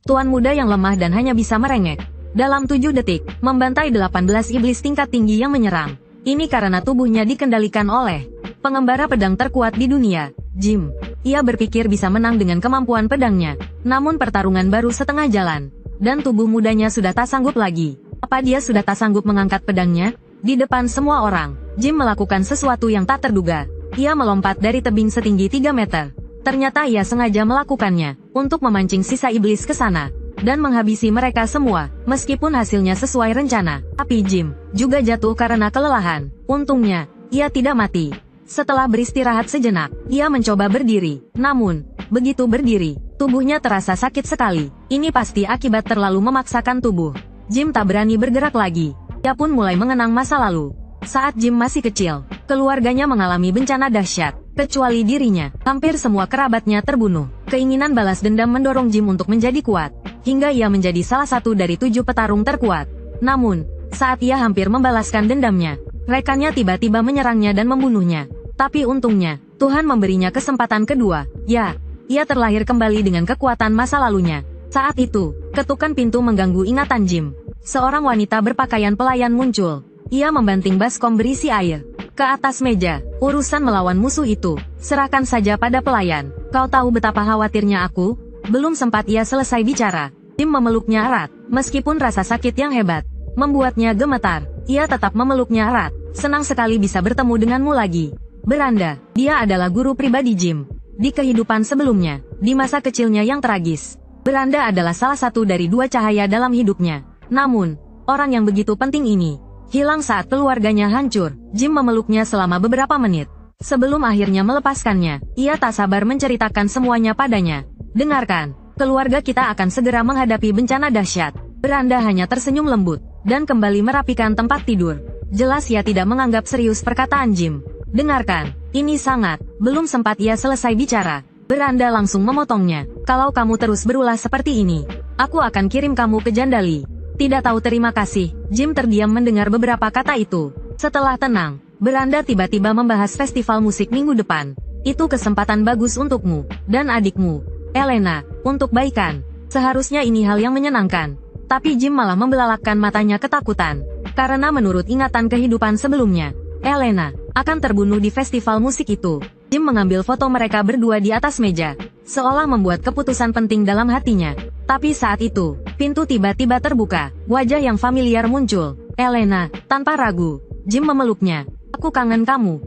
Tuan muda yang lemah dan hanya bisa merengek. Dalam 7 detik, membantai 18 iblis tingkat tinggi yang menyerang. Ini karena tubuhnya dikendalikan oleh pengembara pedang terkuat di dunia, Jim. Ia berpikir bisa menang dengan kemampuan pedangnya. Namun pertarungan baru setengah jalan. Dan tubuh mudanya sudah tak sanggup lagi. Apa dia sudah tak sanggup mengangkat pedangnya? Di depan semua orang, Jim melakukan sesuatu yang tak terduga. Ia melompat dari tebing setinggi 3 meter. Ternyata ia sengaja melakukannya, untuk memancing sisa iblis ke sana, dan menghabisi mereka semua, meskipun hasilnya sesuai rencana. Tapi Jim juga jatuh karena kelelahan. Untungnya, ia tidak mati. Setelah beristirahat sejenak, ia mencoba berdiri. Namun, begitu berdiri, tubuhnya terasa sakit sekali. Ini pasti akibat terlalu memaksakan tubuh. Jim tak berani bergerak lagi. Ia pun mulai mengenang masa lalu. Saat Jim masih kecil, keluarganya mengalami bencana dahsyat. Kecuali dirinya, hampir semua kerabatnya terbunuh. Keinginan balas dendam mendorong Jim untuk menjadi kuat, hingga ia menjadi salah satu dari 7 petarung terkuat. Namun, saat ia hampir membalaskan dendamnya, rekannya tiba-tiba menyerangnya dan membunuhnya. Tapi untungnya, Tuhan memberinya kesempatan kedua. Ya, ia terlahir kembali dengan kekuatan masa lalunya. Saat itu, ketukan pintu mengganggu ingatan Jim. Seorang wanita berpakaian pelayan muncul. Ia membanting baskom berisi air ke atas meja. Urusan melawan musuh itu, serahkan saja pada pelayan. Kau tahu betapa khawatirnya aku? Belum sempat ia selesai bicara, Jim memeluknya erat. Meskipun rasa sakit yang hebat membuatnya gemetar, ia tetap memeluknya erat. Senang sekali bisa bertemu denganmu lagi. Beranda, dia adalah guru pribadi Jim. Di kehidupan sebelumnya, di masa kecilnya yang tragis, Beranda adalah salah satu dari 2 cahaya dalam hidupnya. Namun, orang yang begitu penting ini hilang saat keluarganya hancur. Jim memeluknya selama beberapa menit. Sebelum akhirnya melepaskannya, ia tak sabar menceritakan semuanya padanya. Dengarkan, keluarga kita akan segera menghadapi bencana dahsyat. Beranda hanya tersenyum lembut, dan kembali merapikan tempat tidur. Jelas ia tidak menganggap serius perkataan Jim. Dengarkan, ini sangat. Belum sempat ia selesai bicara, Beranda langsung memotongnya. Kalau kamu terus berulah seperti ini, aku akan kirim kamu ke Jandali. Tidak tahu terima kasih. Jim terdiam mendengar beberapa kata itu. Setelah tenang, Beranda tiba-tiba membahas festival musik minggu depan. Itu kesempatan bagus untukmu, dan adikmu, Elena, untuk baikan. Seharusnya ini hal yang menyenangkan. Tapi Jim malah membelalakkan matanya ketakutan. Karena menurut ingatan kehidupan sebelumnya, Elena akan terbunuh di festival musik itu. Jim mengambil foto mereka berdua di atas meja, seolah membuat keputusan penting dalam hatinya. Tapi saat itu, pintu tiba-tiba terbuka. Wajah yang familiar muncul. Elena, tanpa ragu, Jim memeluknya. Aku kangen kamu.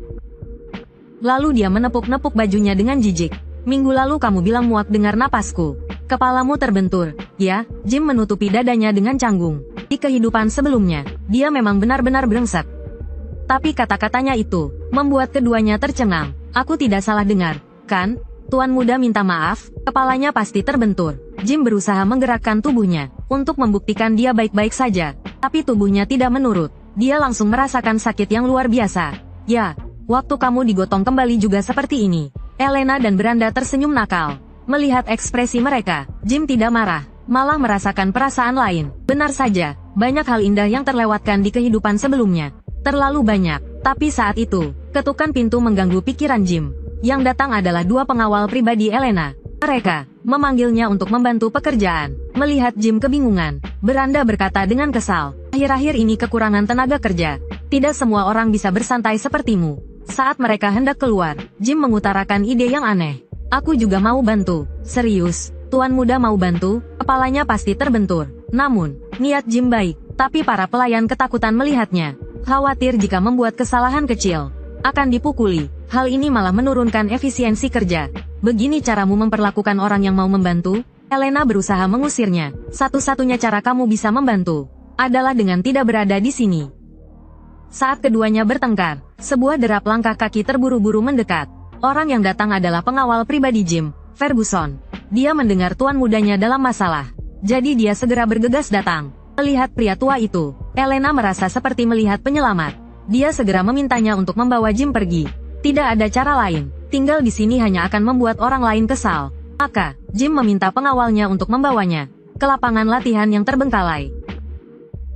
Lalu dia menepuk-nepuk bajunya dengan jijik. Minggu lalu kamu bilang muak dengar napasku. Kepalamu terbentur, ya? Jim menutupi dadanya dengan canggung. Di kehidupan sebelumnya, dia memang benar-benar brengsek. Tapi kata-katanya itu membuat keduanya tercengang. Aku tidak salah dengar, kan? Tuan muda minta maaf, kepalanya pasti terbentur. Jim berusaha menggerakkan tubuhnya untuk membuktikan dia baik-baik saja. Tapi tubuhnya tidak menurut. Dia langsung merasakan sakit yang luar biasa. Ya, waktu kamu digotong kembali juga seperti ini. Elena dan Beranda tersenyum nakal. Melihat ekspresi mereka, Jim tidak marah, malah merasakan perasaan lain. Benar saja, banyak hal indah yang terlewatkan di kehidupan sebelumnya. Terlalu banyak. Tapi saat itu, ketukan pintu mengganggu pikiran Jim. Yang datang adalah 2 pengawal pribadi Elena. Mereka memanggilnya untuk membantu pekerjaan. Melihat Jim kebingungan, Beranda berkata dengan kesal, akhir-akhir ini kekurangan tenaga kerja. Tidak semua orang bisa bersantai sepertimu. Saat mereka hendak keluar, Jim mengutarakan ide yang aneh. Aku juga mau bantu. Serius, tuan muda mau bantu? Kepalanya pasti terbentur. Namun, niat Jim baik, tapi para pelayan ketakutan melihatnya. Khawatir jika membuat kesalahan kecil akan dipukuli. Hal ini malah menurunkan efisiensi kerja. Begini caramu memperlakukan orang yang mau membantu? Elena berusaha mengusirnya. Satu-satunya cara kamu bisa membantu adalah dengan tidak berada di sini. Saat keduanya bertengkar, sebuah derap langkah kaki terburu-buru mendekat. Orang yang datang adalah pengawal pribadi Jim, Ferguson. Dia mendengar tuan mudanya dalam masalah. Jadi dia segera bergegas datang. Melihat pria tua itu, Elena merasa seperti melihat penyelamat. Dia segera memintanya untuk membawa Jim pergi. Tidak ada cara lain. Tinggal di sini hanya akan membuat orang lain kesal. Maka, Jim meminta pengawalnya untuk membawanya ke lapangan latihan yang terbengkalai.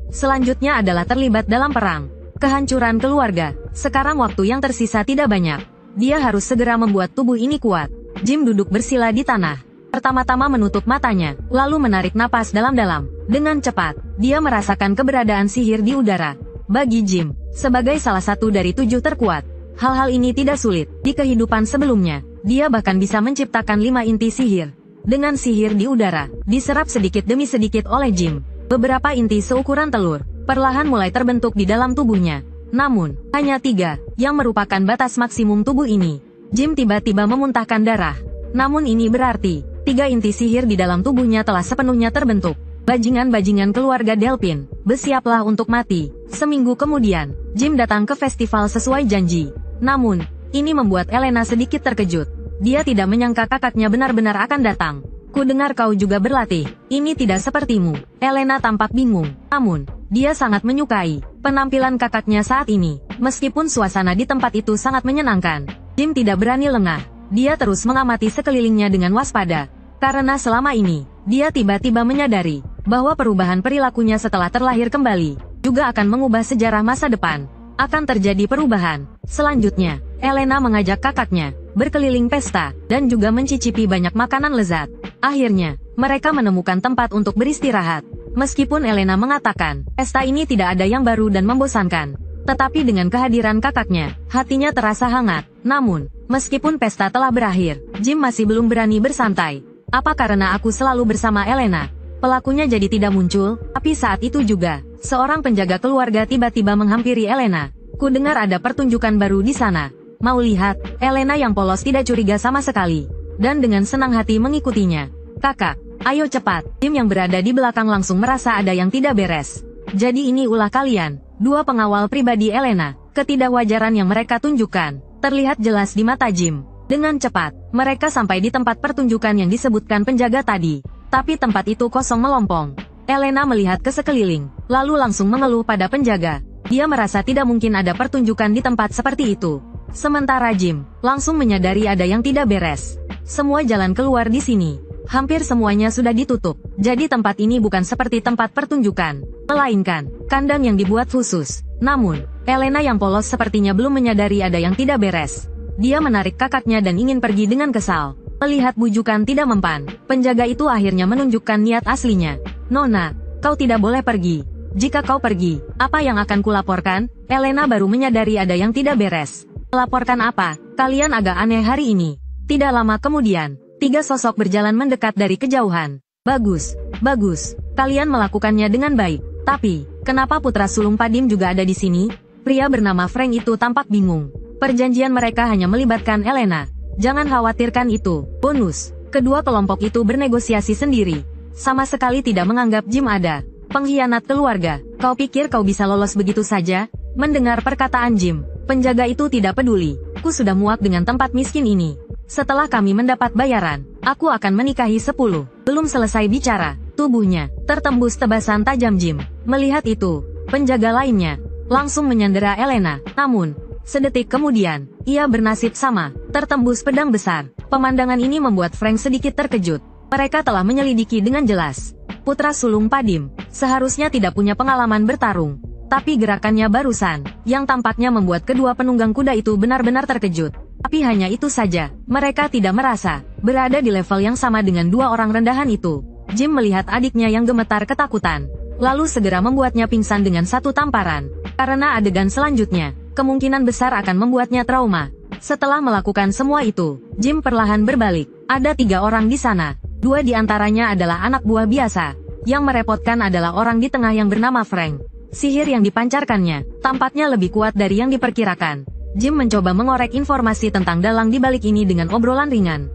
Selanjutnya adalah terlibat dalam perang. Kehancuran keluarga. Sekarang waktu yang tersisa tidak banyak. Dia harus segera membuat tubuh ini kuat. Jim duduk bersila di tanah. pertama-tama menutup matanya, lalu menarik napas dalam-dalam. Dengan cepat, dia merasakan keberadaan sihir di udara. Bagi Jim, sebagai salah satu dari 7 terkuat, hal-hal ini tidak sulit. Di kehidupan sebelumnya, dia bahkan bisa menciptakan 5 inti sihir. Dengan sihir di udara, diserap sedikit demi sedikit oleh Jim. Beberapa inti seukuran telur, perlahan mulai terbentuk di dalam tubuhnya. Namun, hanya 3, yang merupakan batas maksimum tubuh ini. Jim tiba-tiba memuntahkan darah. Namun ini berarti, 3 inti sihir di dalam tubuhnya telah sepenuhnya terbentuk. Bajingan-bajingan keluarga Delphin, bersiaplah untuk mati. Seminggu kemudian, Jim datang ke festival sesuai janji. Namun, ini membuat Elena sedikit terkejut. Dia tidak menyangka kakaknya benar-benar akan datang. Ku dengar kau juga berlatih. Ini tidak sepertimu. Elena tampak bingung. Namun, dia sangat menyukai penampilan kakaknya saat ini. Meskipun suasana di tempat itu sangat menyenangkan, Jim tidak berani lengah. Dia terus mengamati sekelilingnya dengan waspada. Karena selama ini, dia tiba-tiba menyadari bahwa perubahan perilakunya setelah terlahir kembali juga akan mengubah sejarah masa depan. Akan terjadi perubahan. Selanjutnya, Elena mengajak kakaknya berkeliling pesta dan juga mencicipi banyak makanan lezat. Akhirnya, mereka menemukan tempat untuk beristirahat. Meskipun Elena mengatakan, pesta ini tidak ada yang baru dan membosankan. Tetapi dengan kehadiran kakaknya, hatinya terasa hangat. Namun, meskipun pesta telah berakhir, Jim masih belum berani bersantai. Apa karena aku selalu bersama Elena? Pelakunya jadi tidak muncul, tapi saat itu juga, seorang penjaga keluarga tiba-tiba menghampiri Elena. Ku dengar ada pertunjukan baru di sana. Mau lihat? Elena yang polos tidak curiga sama sekali. Dan dengan senang hati mengikutinya. Kakak, ayo cepat. Jim yang berada di belakang langsung merasa ada yang tidak beres. Jadi ini ulah kalian, 2 pengawal pribadi Elena. Ketidakwajaran yang mereka tunjukkan terlihat jelas di mata Jim. Dengan cepat, mereka sampai di tempat pertunjukan yang disebutkan penjaga tadi. Tapi tempat itu kosong melompong. Elena melihat ke sekeliling, lalu langsung mengeluh pada penjaga. Dia merasa tidak mungkin ada pertunjukan di tempat seperti itu. Sementara Jim langsung menyadari ada yang tidak beres. Semua jalan keluar di sini, hampir semuanya sudah ditutup. Jadi tempat ini bukan seperti tempat pertunjukan, melainkan kandang yang dibuat khusus. Namun, Elena yang polos sepertinya belum menyadari ada yang tidak beres. Dia menarik kakaknya dan ingin pergi dengan kesal. Melihat bujukan tidak mempan, penjaga itu akhirnya menunjukkan niat aslinya. Nona, kau tidak boleh pergi. Jika kau pergi, apa yang akan kulaporkan? Elena baru menyadari ada yang tidak beres. Melaporkan apa? Kalian agak aneh hari ini. Tidak lama kemudian, 3 sosok berjalan mendekat dari kejauhan. Bagus, bagus. Kalian melakukannya dengan baik. Tapi, kenapa putra sulung Padim juga ada di sini? Pria bernama Frank itu tampak bingung. Perjanjian mereka hanya melibatkan Elena. Jangan khawatirkan itu. Bonus, kedua kelompok itu bernegosiasi sendiri. Sama sekali tidak menganggap Jim ada. Pengkhianat keluarga, kau pikir kau bisa lolos begitu saja? Mendengar perkataan Jim, penjaga itu tidak peduli. Ku sudah muak dengan tempat miskin ini. Setelah kami mendapat bayaran, aku akan menikahi 10. Belum selesai bicara, tubuhnya tertembus tebasan tajam Jim. Melihat itu, penjaga lainnya langsung menyandera Elena. Namun, sedetik kemudian, ia bernasib sama, tertembus pedang besar. Pemandangan ini membuat Frank sedikit terkejut. Mereka telah menyelidiki dengan jelas. Putra sulung Padim seharusnya tidak punya pengalaman bertarung. Tapi gerakannya barusan, yang tampaknya membuat kedua penunggang kuda itu benar-benar terkejut. Tapi hanya itu saja, mereka tidak merasa berada di level yang sama dengan 2 orang rendahan itu. Jim melihat adiknya yang gemetar ketakutan, lalu segera membuatnya pingsan dengan 1 tamparan. Karena adegan selanjutnya, kemungkinan besar akan membuatnya trauma. Setelah melakukan semua itu, Jim perlahan berbalik. Ada 3 orang di sana. 2 di antaranya adalah anak buah biasa. Yang merepotkan adalah orang di tengah yang bernama Frank. Sihir yang dipancarkannya tampaknya lebih kuat dari yang diperkirakan. Jim mencoba mengorek informasi tentang dalang di balik ini dengan obrolan ringan.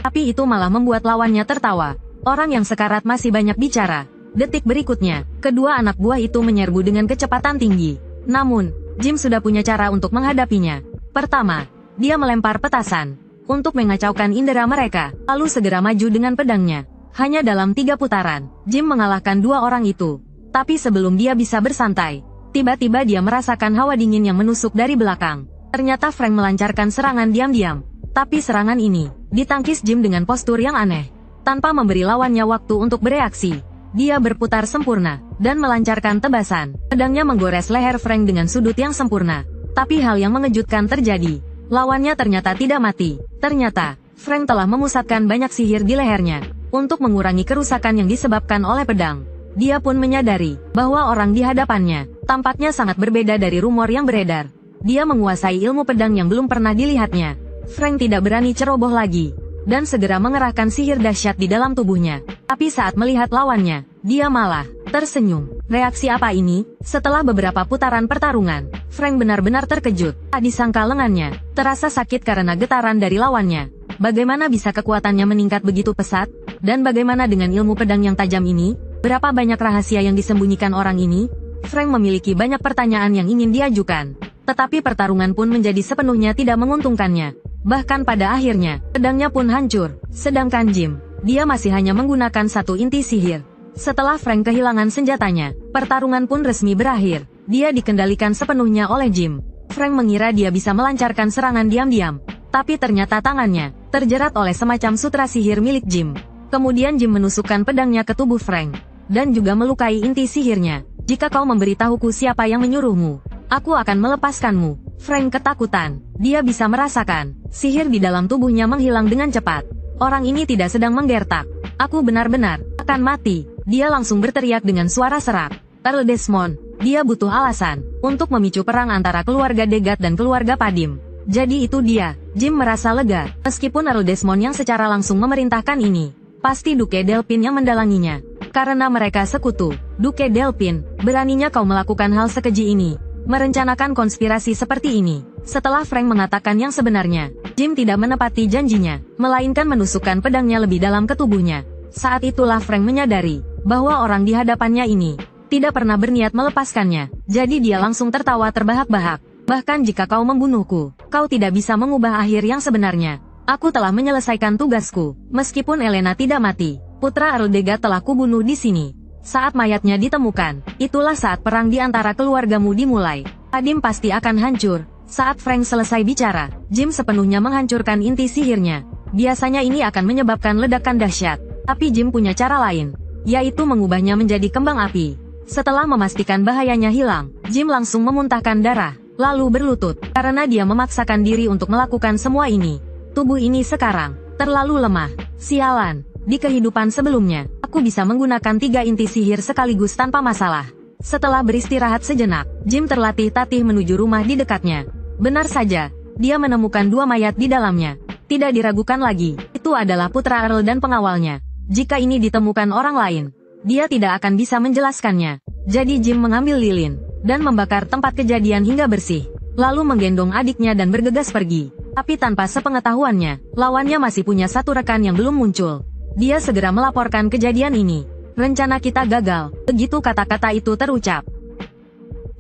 Tapi itu malah membuat lawannya tertawa. Orang yang sekarat masih banyak bicara. Detik berikutnya, kedua anak buah itu menyerbu dengan kecepatan tinggi. Namun, Jim sudah punya cara untuk menghadapinya. Pertama, dia melempar petasan untuk mengacaukan indera mereka, lalu segera maju dengan pedangnya. Hanya dalam 3 putaran, Jim mengalahkan 2 orang itu. Tapi sebelum dia bisa bersantai, tiba-tiba dia merasakan hawa dingin yang menusuk dari belakang. Ternyata Frank melancarkan serangan diam-diam. Tapi serangan ini ditangkis Jim dengan postur yang aneh. Tanpa memberi lawannya waktu untuk bereaksi, dia berputar sempurna dan melancarkan tebasan. Pedangnya menggores leher Frank dengan sudut yang sempurna. Tapi hal yang mengejutkan terjadi. Lawannya ternyata tidak mati. Ternyata, Frank telah memusatkan banyak sihir di lehernya untuk mengurangi kerusakan yang disebabkan oleh pedang. Dia pun menyadari bahwa orang di hadapannya tampaknya sangat berbeda dari rumor yang beredar. Dia menguasai ilmu pedang yang belum pernah dilihatnya. Frank tidak berani ceroboh lagi dan segera mengerahkan sihir dahsyat di dalam tubuhnya. Tapi saat melihat lawannya, dia malah tersenyum. Reaksi apa ini? Setelah beberapa putaran pertarungan, Frank benar-benar terkejut. Tak disangka lengannya terasa sakit karena getaran dari lawannya. Bagaimana bisa kekuatannya meningkat begitu pesat? Dan bagaimana dengan ilmu pedang yang tajam ini? Berapa banyak rahasia yang disembunyikan orang ini? Frank memiliki banyak pertanyaan yang ingin diajukan. Tetapi pertarungan pun menjadi sepenuhnya tidak menguntungkannya. Bahkan pada akhirnya, pedangnya pun hancur. Sedangkan Jim, dia masih hanya menggunakan satu inti sihir. Setelah Frank kehilangan senjatanya, pertarungan pun resmi berakhir. Dia dikendalikan sepenuhnya oleh Jim. Frank mengira dia bisa melancarkan serangan diam-diam. Tapi ternyata tangannya terjerat oleh semacam sutra sihir milik Jim. Kemudian Jim menusukkan pedangnya ke tubuh Frank. Dan juga melukai inti sihirnya. Jika kau memberitahuku siapa yang menyuruhmu, aku akan melepaskanmu. Frank ketakutan. Dia bisa merasakan sihir di dalam tubuhnya menghilang dengan cepat. Orang ini tidak sedang menggertak. Aku benar-benar akan mati. Dia langsung berteriak dengan suara serak. Earl Desmond, dia butuh alasan untuk memicu perang antara keluarga Degat dan keluarga Padim. Jadi itu dia. Jim merasa lega. Meskipun Earl Desmond yang secara langsung memerintahkan ini, pasti Duke Delphin yang mendalanginya. Karena mereka sekutu. Duke Delphin, beraninya kau melakukan hal sekeji ini. Merencanakan konspirasi seperti ini. Setelah Frank mengatakan yang sebenarnya, Jim tidak menepati janjinya, melainkan menusukkan pedangnya lebih dalam ke tubuhnya. Saat itulah Frank menyadari bahwa orang di hadapannya ini tidak pernah berniat melepaskannya. Jadi dia langsung tertawa terbahak-bahak. Bahkan jika kau membunuhku, kau tidak bisa mengubah akhir yang sebenarnya. Aku telah menyelesaikan tugasku. Meskipun Elena tidak mati, putra Earl Degat telah kubunuh di sini. Saat mayatnya ditemukan, itulah saat perang di antara keluargamu dimulai. Padim pasti akan hancur. Saat Frank selesai bicara, Jim sepenuhnya menghancurkan inti sihirnya. Biasanya ini akan menyebabkan ledakan dahsyat. Tapi Jim punya cara lain, yaitu mengubahnya menjadi kembang api. Setelah memastikan bahayanya hilang, Jim langsung memuntahkan darah, lalu berlutut, karena dia memaksakan diri untuk melakukan semua ini. Tubuh ini sekarang terlalu lemah. Sialan, di kehidupan sebelumnya, aku bisa menggunakan 3 inti sihir sekaligus tanpa masalah. Setelah beristirahat sejenak, Jim terlatih-tatih menuju rumah di dekatnya. Benar saja, dia menemukan 2 mayat di dalamnya. Tidak diragukan lagi, itu adalah putra Earl dan pengawalnya. Jika ini ditemukan orang lain, dia tidak akan bisa menjelaskannya. Jadi Jim mengambil lilin dan membakar tempat kejadian hingga bersih. Lalu menggendong adiknya dan bergegas pergi. Tapi tanpa sepengetahuannya, lawannya masih punya satu rekan yang belum muncul. Dia segera melaporkan kejadian ini. Rencana kita gagal. Begitu kata-kata itu terucap,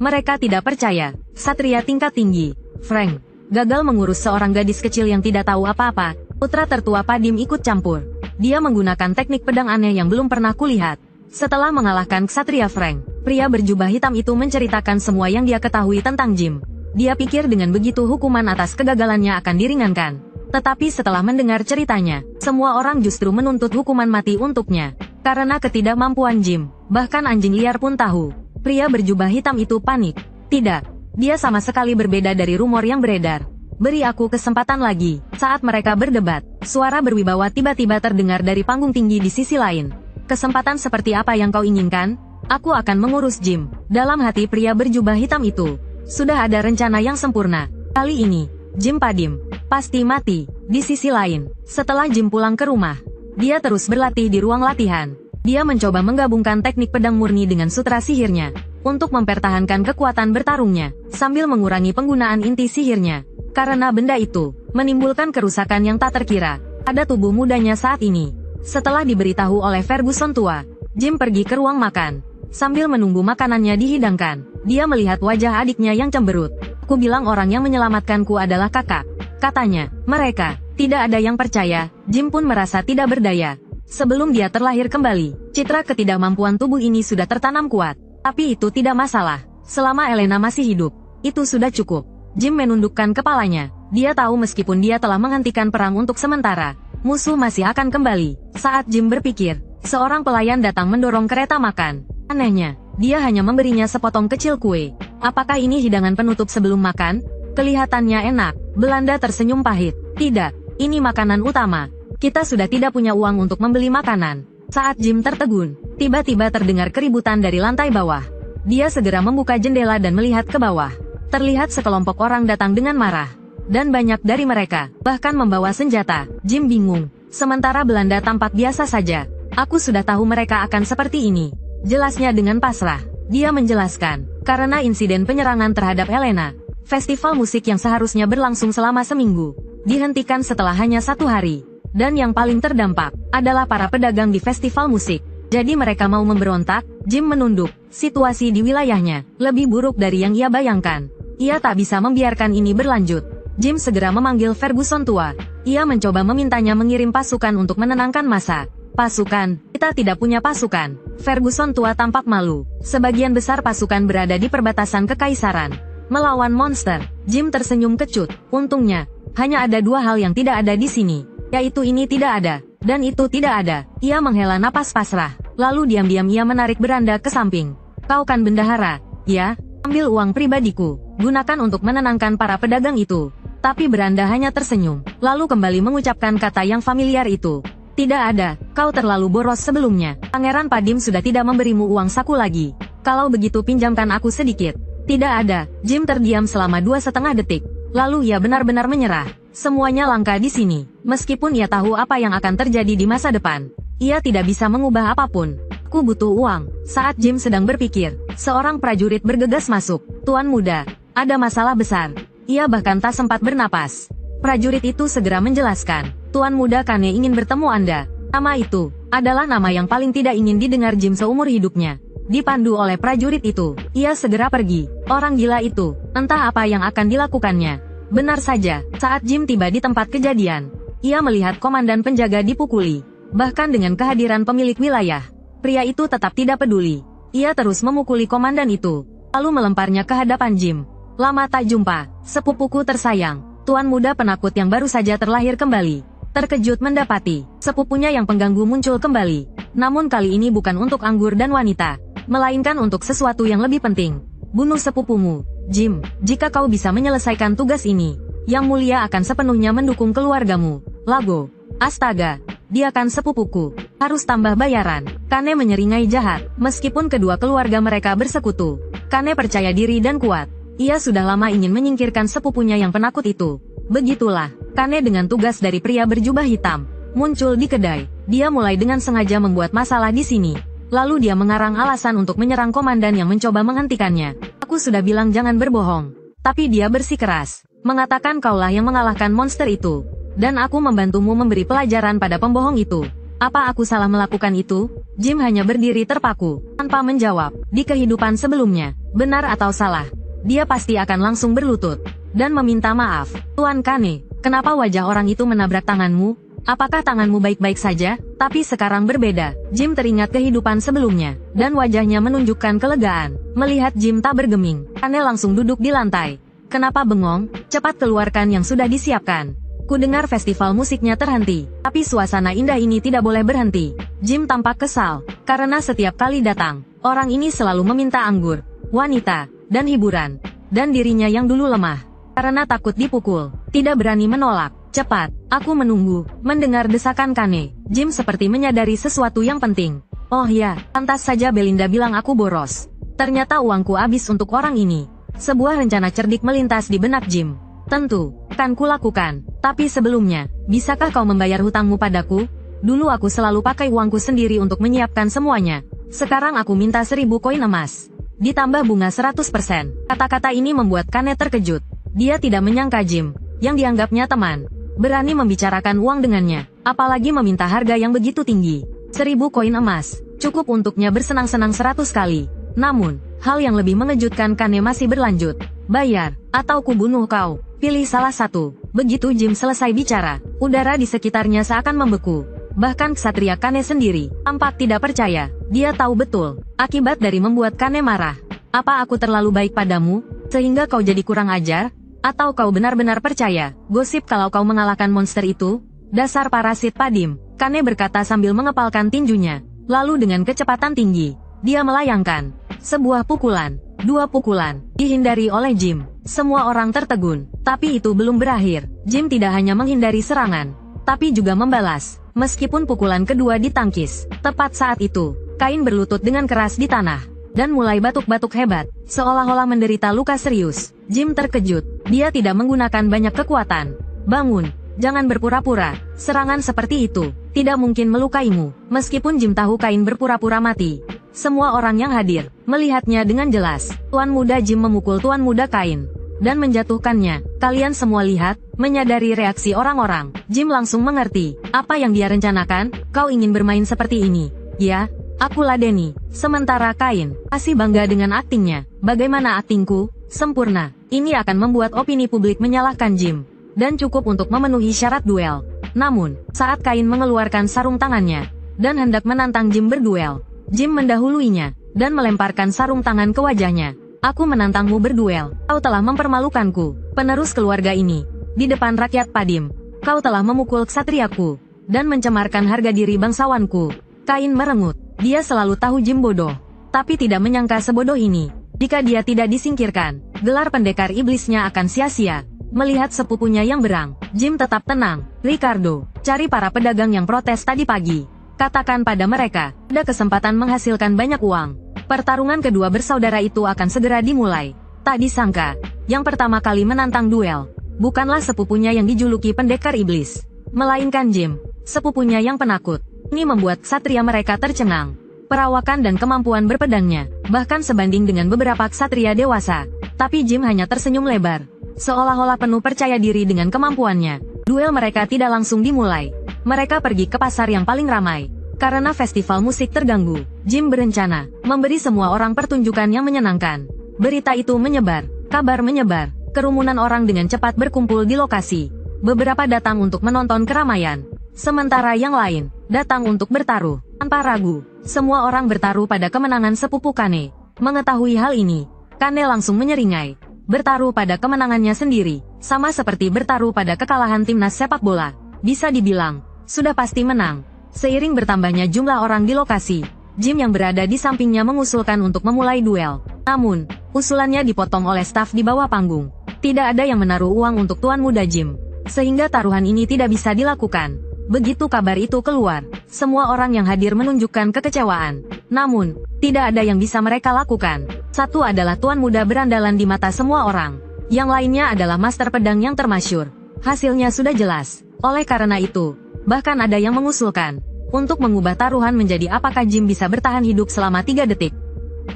mereka tidak percaya. Satria tingkat tinggi, Frank, gagal mengurus seorang gadis kecil yang tidak tahu apa-apa. Putra tertua Padim ikut campur. Dia menggunakan teknik pedang aneh yang belum pernah kulihat. Setelah mengalahkan Ksatria Frank, pria berjubah hitam itu menceritakan semua yang dia ketahui tentang Jim. Dia pikir dengan begitu hukuman atas kegagalannya akan diringankan. Tetapi setelah mendengar ceritanya, semua orang justru menuntut hukuman mati untuknya. Karena ketidakmampuan Jim, bahkan anjing liar pun tahu. Pria berjubah hitam itu panik. Tidak, dia sama sekali berbeda dari rumor yang beredar. Beri aku kesempatan lagi. Saat mereka berdebat, suara berwibawa tiba-tiba terdengar dari panggung tinggi di sisi lain. Kesempatan seperti apa yang kau inginkan? Aku akan mengurus Jim. Dalam hati pria berjubah hitam itu, sudah ada rencana yang sempurna. Kali ini, Jim Padim pasti mati. Di sisi lain, setelah Jim pulang ke rumah, dia terus berlatih di ruang latihan. Dia mencoba menggabungkan teknik pedang murni dengan sutra sihirnya untuk mempertahankan kekuatan bertarungnya sambil mengurangi penggunaan inti sihirnya. Karena benda itu menimbulkan kerusakan yang tak terkira pada tubuh mudanya saat ini. Setelah diberitahu oleh Ferguson tua, Jim pergi ke ruang makan. Sambil menunggu makanannya dihidangkan, dia melihat wajah adiknya yang cemberut. Aku bilang orang yang menyelamatkanku adalah kakak, katanya. Mereka tidak ada yang percaya. Jim pun merasa tidak berdaya. Sebelum dia terlahir kembali, citra ketidakmampuan tubuh ini sudah tertanam kuat. Tapi itu tidak masalah. Selama Elena masih hidup, itu sudah cukup. Jim menundukkan kepalanya. Dia tahu meskipun dia telah menghentikan perang untuk sementara, musuh masih akan kembali. Saat Jim berpikir, seorang pelayan datang mendorong kereta makan. Anehnya, dia hanya memberinya sepotong kecil kue. Apakah ini hidangan penutup sebelum makan? Kelihatannya enak. Belanda tersenyum pahit. Tidak, Ini makanan utama. Kita sudah tidak punya uang untuk membeli makanan. Saat Jim tertegun, tiba-tiba terdengar keributan dari lantai bawah. Dia segera membuka jendela dan melihat ke bawah. Terlihat sekelompok orang datang dengan marah. Dan banyak dari mereka, bahkan membawa senjata. Jim bingung. Sementara Belanda tampak biasa saja. Aku sudah tahu mereka akan seperti ini. Jelasnya dengan pasrah. Dia menjelaskan, karena insiden penyerangan terhadap Helena, festival musik yang seharusnya berlangsung selama seminggu, dihentikan setelah hanya 1 hari. Dan yang paling terdampak, adalah para pedagang di festival musik. Jadi mereka mau memberontak. Jim menunduk. Situasi di wilayahnya, lebih buruk dari yang ia bayangkan. Ia tak bisa membiarkan ini berlanjut. Jim segera memanggil Ferguson tua. Ia mencoba memintanya mengirim pasukan untuk menenangkan massa. Pasukan? Kita tidak punya pasukan. Ferguson tua tampak malu. Sebagian besar pasukan berada di perbatasan kekaisaran. Melawan monster. Jim tersenyum kecut. Untungnya, hanya ada 2 hal yang tidak ada di sini. Yaitu ini tidak ada, dan itu tidak ada. Ia menghela napas pasrah. Lalu diam-diam ia menarik beranda ke samping. Kau kan bendahara? Ya, ambil uang pribadiku. Gunakan untuk menenangkan para pedagang itu. Tapi beranda hanya tersenyum. Lalu kembali mengucapkan kata yang familiar itu. Tidak ada, kau terlalu boros sebelumnya. Pangeran Padim sudah tidak memberimu uang saku lagi. Kalau begitu pinjamkan aku sedikit. Tidak ada. Jim terdiam selama 2,5 detik. Lalu ia benar-benar menyerah. Semuanya langka di sini. Meskipun ia tahu apa yang akan terjadi di masa depan, ia tidak bisa mengubah apapun. Aku butuh uang. Saat Jim sedang berpikir, seorang prajurit bergegas masuk. Tuan muda, ada masalah besar. Ia bahkan tak sempat bernapas. Prajurit itu segera menjelaskan. Tuan muda Kane ingin bertemu Anda. Nama itu adalah nama yang paling tidak ingin didengar Jim seumur hidupnya. Dipandu oleh prajurit itu, ia segera pergi. Orang gila itu, entah apa yang akan dilakukannya. Benar saja, saat Jim tiba di tempat kejadian, ia melihat komandan penjaga dipukuli. Bahkan dengan kehadiran pemilik wilayah, pria itu tetap tidak peduli. Ia terus memukuli komandan itu, lalu melemparnya ke hadapan Jim. Lama tak jumpa, sepupuku tersayang. Tuan muda penakut yang baru saja terlahir kembali. Terkejut mendapati, sepupunya yang pengganggu muncul kembali. Namun kali ini bukan untuk anggur dan wanita, melainkan untuk sesuatu yang lebih penting. Bunuh sepupumu, Jim. Jika kau bisa menyelesaikan tugas ini, Yang Mulia akan sepenuhnya mendukung keluargamu. Lago. Astaga. Dia kan sepupuku. Harus tambah bayaran. Kane menyeringai jahat, meskipun kedua keluarga mereka bersekutu. Kane percaya diri dan kuat. Ia sudah lama ingin menyingkirkan sepupunya yang penakut itu. Begitulah, Kane dengan tugas dari pria berjubah hitam, muncul di kedai. Dia mulai dengan sengaja membuat masalah di sini. Lalu dia mengarang alasan untuk menyerang komandan yang mencoba menghentikannya. Aku sudah bilang jangan berbohong. Tapi dia bersikeras, mengatakan kaulah yang mengalahkan monster itu. Dan aku membantumu memberi pelajaran pada pembohong itu. Apa aku salah melakukan itu? Jim hanya berdiri terpaku, tanpa menjawab. Di kehidupan sebelumnya, benar atau salah, dia pasti akan langsung berlutut dan meminta maaf. Tuan Kane, kenapa wajah orang itu menabrak tanganmu? Apakah tanganmu baik-baik saja? Tapi sekarang berbeda. Jim teringat kehidupan sebelumnya, dan wajahnya menunjukkan kelegaan. Melihat Jim tak bergeming, Kane langsung duduk di lantai. Kenapa bengong? Cepat keluarkan yang sudah disiapkan. Ku dengar festival musiknya terhenti, tapi suasana indah ini tidak boleh berhenti. Jim tampak kesal, karena setiap kali datang, orang ini selalu meminta anggur, wanita, dan hiburan. Dan dirinya yang dulu lemah, karena takut dipukul, tidak berani menolak. Cepat, aku menunggu. Mendengar desakan Kane, Jim seperti menyadari sesuatu yang penting. Oh ya, pantas saja Belinda bilang aku boros. Ternyata uangku habis untuk orang ini. Sebuah rencana cerdik melintas di benak Jim. Tentu, kan kulakukan. Tapi sebelumnya, bisakah kau membayar hutangmu padaku? Dulu aku selalu pakai uangku sendiri untuk menyiapkan semuanya. Sekarang aku minta 1000 koin emas. Ditambah bunga 100%. Kata-kata ini membuat Kane terkejut. Dia tidak menyangka Jim, yang dianggapnya teman, berani membicarakan uang dengannya, apalagi meminta harga yang begitu tinggi. 1000 koin emas, cukup untuknya bersenang-senang 100 kali. Namun, hal yang lebih mengejutkan Kane masih berlanjut. Bayar, atau kubunuh kau. Pilih salah satu. Begitu Jim selesai bicara, udara di sekitarnya seakan membeku. Bahkan ksatria Kane sendiri tampak tidak percaya. Dia tahu betul, akibat dari membuat Kane marah. Apa aku terlalu baik padamu, sehingga kau jadi kurang ajar? Atau kau benar-benar percaya gosip kalau kau mengalahkan monster itu? Dasar parasit Padim, Kane berkata sambil mengepalkan tinjunya. Lalu dengan kecepatan tinggi, dia melayangkan sebuah pukulan. 2 pukulan, dihindari oleh Jim. Semua orang tertegun, tapi itu belum berakhir. Jim tidak hanya menghindari serangan, tapi juga membalas. Meskipun pukulan kedua ditangkis, tepat saat itu, Kain berlutut dengan keras di tanah, dan mulai batuk-batuk hebat, seolah-olah menderita luka serius. Jim terkejut, dia tidak menggunakan banyak kekuatan. Bangun, jangan berpura-pura, serangan seperti itu tidak mungkin melukaimu. Meskipun Jim tahu Kain berpura-pura mati, semua orang yang hadir melihatnya dengan jelas. Tuan Muda Jim memukul Tuan Muda Kain dan menjatuhkannya. Kalian semua lihat, menyadari reaksi orang-orang. Jim langsung mengerti apa yang dia rencanakan. Kau ingin bermain seperti ini, ya? Aku ladeni. Sementara Kain masih bangga dengan aktingnya. Bagaimana aktingku? Sempurna. Ini akan membuat opini publik menyalahkan Jim, dan cukup untuk memenuhi syarat duel. Namun, saat Kain mengeluarkan sarung tangannya dan hendak menantang Jim berduel, Jim mendahuluinya dan melemparkan sarung tangan ke wajahnya. Aku menantangmu berduel. Kau telah mempermalukanku, penerus keluarga ini, di depan rakyat Padim. Kau telah memukul ksatriaku dan mencemarkan harga diri bangsawanku. Kain merengut. Dia selalu tahu Jim bodoh, tapi tidak menyangka sebodoh ini. Jika dia tidak disingkirkan, gelar pendekar iblisnya akan sia-sia. Melihat sepupunya yang berang, Jim tetap tenang. Ricardo, cari para pedagang yang protes tadi pagi. Katakan pada mereka, ada kesempatan menghasilkan banyak uang. Pertarungan kedua bersaudara itu akan segera dimulai. Tak disangka, yang pertama kali menantang duel, bukanlah sepupunya yang dijuluki pendekar iblis, melainkan Jim, sepupunya yang penakut. Ini membuat ksatria mereka tercengang. Perawakan dan kemampuan berpedangnya bahkan sebanding dengan beberapa ksatria dewasa. Tapi Jim hanya tersenyum lebar, seolah-olah penuh percaya diri dengan kemampuannya. Duel mereka tidak langsung dimulai. Mereka pergi ke pasar yang paling ramai. Karena festival musik terganggu, Jim berencana memberi semua orang pertunjukan yang menyenangkan. Berita itu menyebar, kabar menyebar. Kerumunan orang dengan cepat berkumpul di lokasi. Beberapa datang untuk menonton keramaian, sementara yang lain datang untuk bertaruh. Tanpa ragu, semua orang bertaruh pada kemenangan sepupu Kane. Mengetahui hal ini, Kane langsung menyeringai. Bertaruh pada kemenangannya sendiri, sama seperti bertaruh pada kekalahan timnas sepak bola. Bisa dibilang, sudah pasti menang. Seiring bertambahnya jumlah orang di lokasi, Jim yang berada di sampingnya mengusulkan untuk memulai duel. Namun, usulannya dipotong oleh staf di bawah panggung. Tidak ada yang menaruh uang untuk Tuan Muda Jim, sehingga taruhan ini tidak bisa dilakukan. Begitu kabar itu keluar, semua orang yang hadir menunjukkan kekecewaan. Namun, tidak ada yang bisa mereka lakukan. Satu adalah Tuan Muda berandalan di mata semua orang. Yang lainnya adalah master pedang yang termasyur. Hasilnya sudah jelas. Oleh karena itu, bahkan ada yang mengusulkan untuk mengubah taruhan menjadi apakah Jim bisa bertahan hidup selama 3 detik.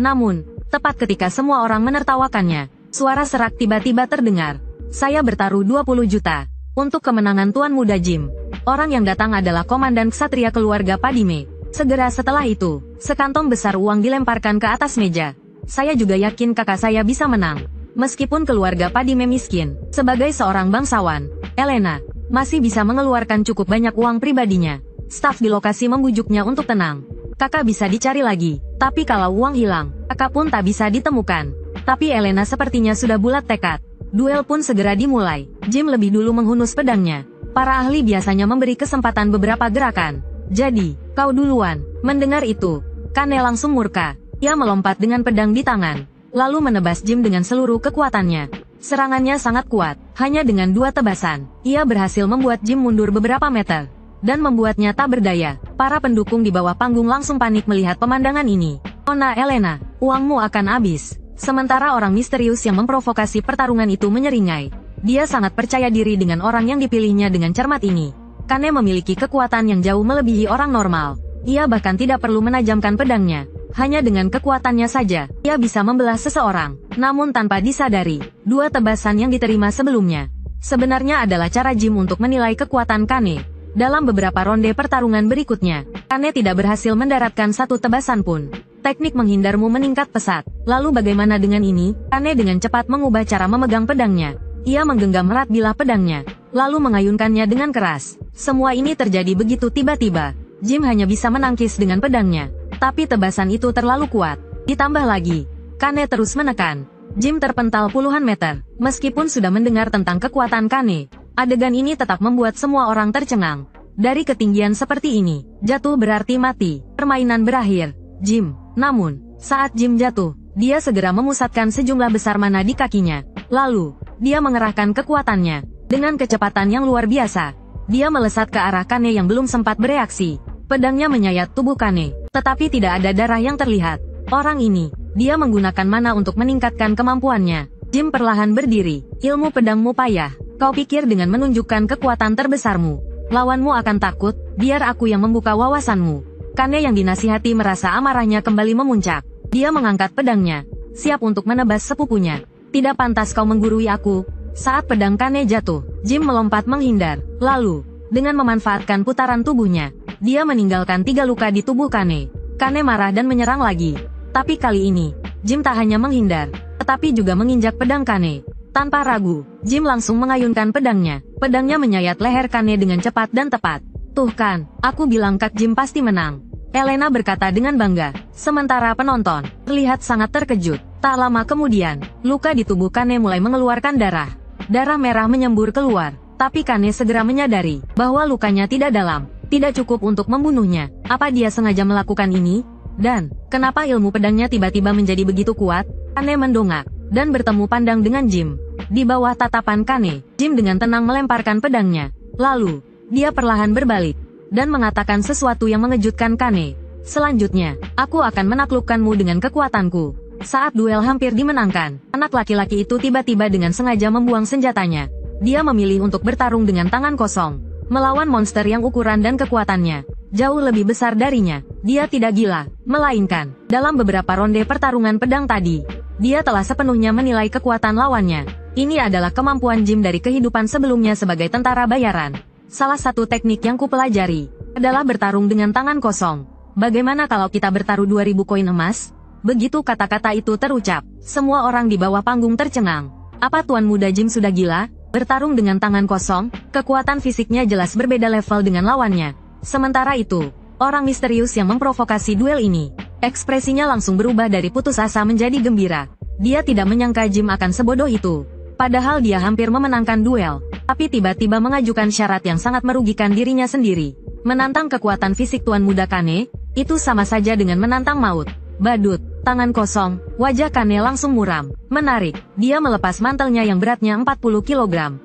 Namun, tepat ketika semua orang menertawakannya, suara serak tiba-tiba terdengar. Saya bertaruh 20 juta untuk kemenangan Tuan Muda Jim. Orang yang datang adalah komandan ksatria keluarga Padime. Segera setelah itu, sekantong besar uang dilemparkan ke atas meja. Saya juga yakin kakak saya bisa menang. Meskipun keluarga Padime miskin, sebagai seorang bangsawan, Elena masih bisa mengeluarkan cukup banyak uang pribadinya. Staf di lokasi membujuknya untuk tenang. Kakak bisa dicari lagi, tapi kalau uang hilang, kakak pun tak bisa ditemukan. Tapi Elena sepertinya sudah bulat tekad. Duel pun segera dimulai. Jim lebih dulu menghunus pedangnya. Para ahli biasanya memberi kesempatan beberapa gerakan. Jadi, kau duluan. Mendengar itu, Kane langsung murka. Ia melompat dengan pedang di tangan, lalu menebas Jim dengan seluruh kekuatannya. Serangannya sangat kuat. Hanya dengan 2 tebasan, ia berhasil membuat Jim mundur beberapa meter, dan membuatnya tak berdaya. Para pendukung di bawah panggung langsung panik melihat pemandangan ini. Nona Elena, uangmu akan habis. Sementara orang misterius yang memprovokasi pertarungan itu menyeringai. Dia sangat percaya diri dengan orang yang dipilihnya dengan cermat ini. Kane memiliki kekuatan yang jauh melebihi orang normal. Ia bahkan tidak perlu menajamkan pedangnya. Hanya dengan kekuatannya saja, ia bisa membelah seseorang. Namun tanpa disadari, 2 tebasan yang diterima sebelumnya sebenarnya adalah cara Jim untuk menilai kekuatan Kane. Dalam beberapa ronde pertarungan berikutnya, Kane tidak berhasil mendaratkan 1 tebasan pun. Teknik menghindarmu meningkat pesat. Lalu bagaimana dengan ini? Kane dengan cepat mengubah cara memegang pedangnya. Ia menggenggam erat bilah pedangnya, lalu mengayunkannya dengan keras. Semua ini terjadi begitu tiba-tiba. Jim hanya bisa menangkis dengan pedangnya, tapi tebasan itu terlalu kuat. Ditambah lagi, Kane terus menekan. Jim terpental puluhan meter. Meskipun sudah mendengar tentang kekuatan Kane, adegan ini tetap membuat semua orang tercengang. Dari ketinggian seperti ini, jatuh berarti mati. Permainan berakhir. Jim. Namun, saat Jim jatuh, dia segera memusatkan sejumlah besar mana di kakinya. Lalu, dia mengerahkan kekuatannya dengan kecepatan yang luar biasa. dia melesat ke arah Kane yang belum sempat bereaksi. Pedangnya menyayat tubuh Kane, tetapi tidak ada darah yang terlihat. Orang ini, dia menggunakan mana untuk meningkatkan kemampuannya. Jim perlahan berdiri. Ilmu pedangmu payah. Kau pikir dengan menunjukkan kekuatan terbesarmu, lawanmu akan takut? Biar aku yang membuka wawasanmu. Kane yang dinasihati merasa amarahnya kembali memuncak. Dia mengangkat pedangnya, siap untuk menebas sepupunya. Tidak pantas kau menggurui aku. Saat pedang Kane jatuh, Jim melompat menghindar. Lalu, dengan memanfaatkan putaran tubuhnya, dia meninggalkan 3 luka di tubuh Kane. Kane marah dan menyerang lagi. Tapi kali ini, Jim tak hanya menghindar, tetapi juga menginjak pedang Kane. Tanpa ragu, Jim langsung mengayunkan pedangnya. Pedangnya menyayat leher Kane dengan cepat dan tepat. Tuh kan, aku bilang Kak Jim pasti menang. Elena berkata dengan bangga. Sementara penonton terlihat sangat terkejut. Tak lama kemudian, luka di tubuh Kane mulai mengeluarkan darah. Darah merah menyembur keluar. Tapi Kane segera menyadari bahwa lukanya tidak dalam, tidak cukup untuk membunuhnya. Apa dia sengaja melakukan ini? Dan, kenapa ilmu pedangnya tiba-tiba menjadi begitu kuat? Kane mendongak dan bertemu pandang dengan Jim. Di bawah tatapan Kane, Jim dengan tenang melemparkan pedangnya. Lalu, dia perlahan berbalik dan mengatakan sesuatu yang mengejutkan Kane. Selanjutnya, aku akan menaklukkanmu dengan kekuatanku. Saat duel hampir dimenangkan, anak laki-laki itu tiba-tiba dengan sengaja membuang senjatanya. Dia memilih untuk bertarung dengan tangan kosong, melawan monster yang ukuran dan kekuatannya jauh lebih besar darinya. Dia tidak gila, melainkan, dalam beberapa ronde pertarungan pedang tadi, dia telah sepenuhnya menilai kekuatan lawannya. Ini adalah kemampuan Jim dari kehidupan sebelumnya sebagai tentara bayaran. Salah satu teknik yang kupelajari adalah bertarung dengan tangan kosong. Bagaimana kalau kita bertaruh 2000 koin emas? Begitu kata-kata itu terucap, semua orang di bawah panggung tercengang. Apa Tuan Muda Jim sudah gila? Bertarung dengan tangan kosong, kekuatan fisiknya jelas berbeda level dengan lawannya. Sementara itu, orang misterius yang memprovokasi duel ini, ekspresinya langsung berubah dari putus asa menjadi gembira. Dia tidak menyangka Jim akan sebodoh itu. Padahal dia hampir memenangkan duel, tapi tiba-tiba mengajukan syarat yang sangat merugikan dirinya sendiri. Menantang kekuatan fisik Tuan Muda Kane, itu sama saja dengan menantang maut. Badut, tangan kosong, wajah Kane langsung muram. Menarik, dia melepas mantelnya yang beratnya 40 kg.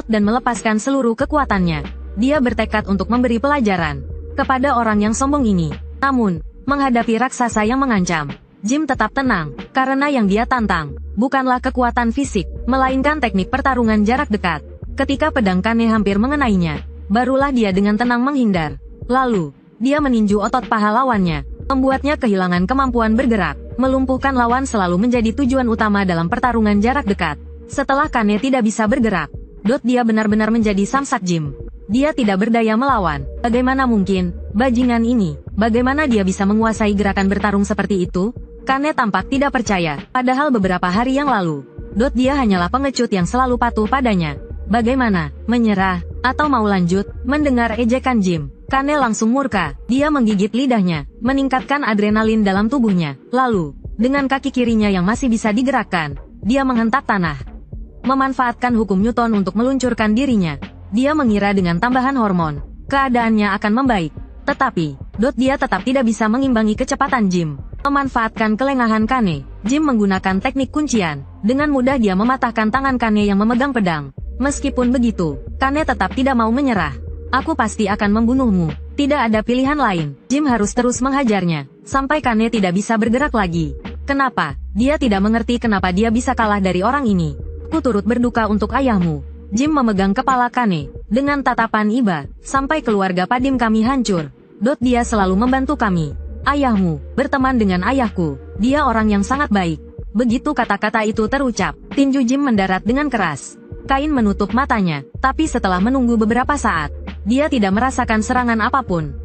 Dan melepaskan seluruh kekuatannya. Dia bertekad untuk memberi pelajaran kepada orang yang sombong ini. Namun, menghadapi raksasa yang mengancam, Jim tetap tenang, karena yang dia tantang bukanlah kekuatan fisik, melainkan teknik pertarungan jarak dekat. Ketika pedang Kane hampir mengenainya, barulah dia dengan tenang menghindar. Lalu, dia meninju otot paha lawannya, membuatnya kehilangan kemampuan bergerak. Melumpuhkan lawan selalu menjadi tujuan utama dalam pertarungan jarak dekat. Setelah Kane tidak bisa bergerak, dia benar-benar menjadi samsak Jim. Dia tidak berdaya melawan. Bagaimana mungkin? Bajingan ini, bagaimana dia bisa menguasai gerakan bertarung seperti itu? Kane tampak tidak percaya, padahal beberapa hari yang lalu, dia hanyalah pengecut yang selalu patuh padanya. Bagaimana? Menyerah? Atau mau lanjut? Mendengar ejekan Jim, Kane langsung murka. Dia menggigit lidahnya, meningkatkan adrenalin dalam tubuhnya. Lalu, dengan kaki kirinya yang masih bisa digerakkan, dia menghentak tanah. Memanfaatkan hukum Newton untuk meluncurkan dirinya. Dia mengira dengan tambahan hormon, keadaannya akan membaik. Tetapi, dia tetap tidak bisa mengimbangi kecepatan Jim. Memanfaatkan kelengahan Kane, Jim menggunakan teknik kuncian. Dengan mudah dia mematahkan tangan Kane yang memegang pedang. Meskipun begitu, Kane tetap tidak mau menyerah. Aku pasti akan membunuhmu. Tidak ada pilihan lain. Jim harus terus menghajarnya, sampai Kane tidak bisa bergerak lagi. Kenapa? Dia tidak mengerti kenapa dia bisa kalah dari orang ini. Aku turut berduka untuk ayahmu. Jim memegang kepala Kane dengan tatapan iba. Sampai keluarga Padim kami hancur. Dia selalu membantu kami. Ayahmu, berteman dengan ayahku. Dia orang yang sangat baik. Begitu kata-kata itu terucap, tinju Jim mendarat dengan keras. Kain menutup matanya, tapi setelah menunggu beberapa saat, dia tidak merasakan serangan apapun.